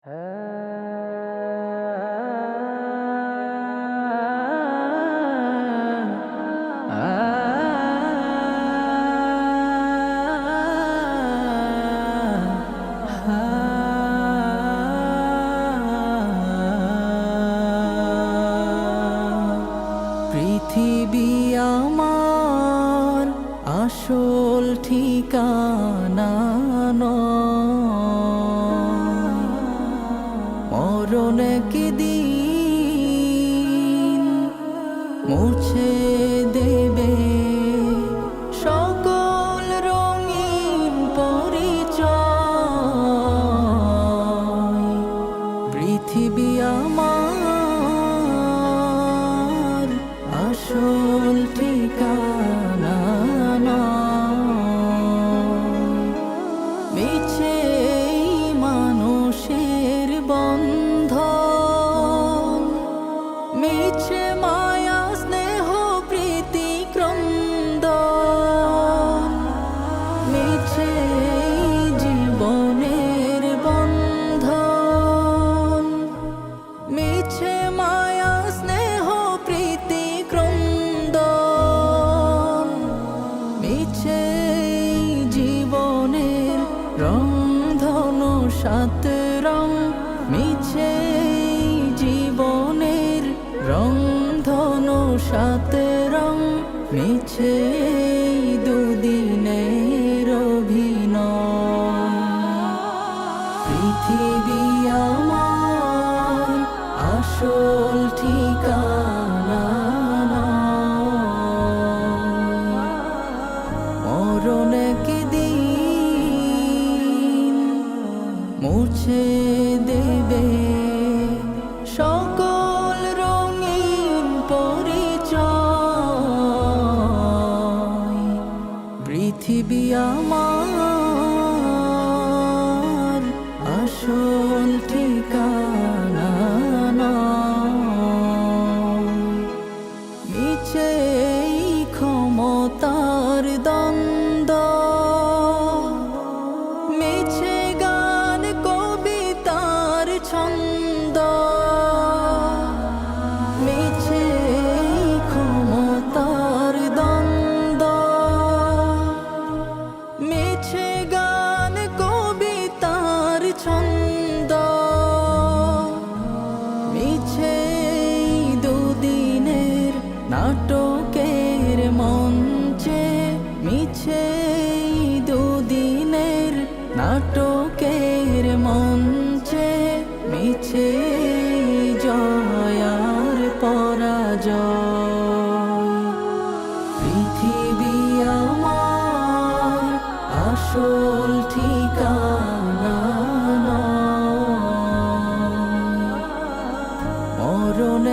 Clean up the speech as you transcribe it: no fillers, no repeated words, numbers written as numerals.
পৃথিবী আমার আসল ঠিকানা নয়, মরণ একদিন মুছে দেবে সকল রঙিন পরিচয়। পৃথিবী আমার আসল ঠিকানা নয়, মিছে মানুষের বন্ধন, মিছে মায়া স্নেহ প্রীতি ক্রন্দন, মিছে জীবনের বন্ধন, মিছে মায়া স্নেহ প্রীতি ক্রন্দন, মিছে জীবনের রংধনু সাত রং, মিছে জীবনের রংধনু সাত রং, মিছে দুদিনের অভিনয়। পৃথিবী আমার আসল ঠিকানা নয়, মরণ একদিন মুছে দেবে সকল রঙিন পরিচয়। পৃথিবী আমার আসল ঠিকানা নয়, মিছে ক্ষমতার দ্বন্দ্ব, মিছে গান কবিতার ছন্দ, মিছে ক্ষমতার দ্বন্দ্ব, মিছে গান কবিতার ছন্দ, মিছে দুদিনের নাটকের মঞ্চে, মিছে দুদিনের নাটকের মঞ্চে, মিছে জয়ার পরাজয়। পৃথিবী আমার আসল ঠিকানা নয়, মরণ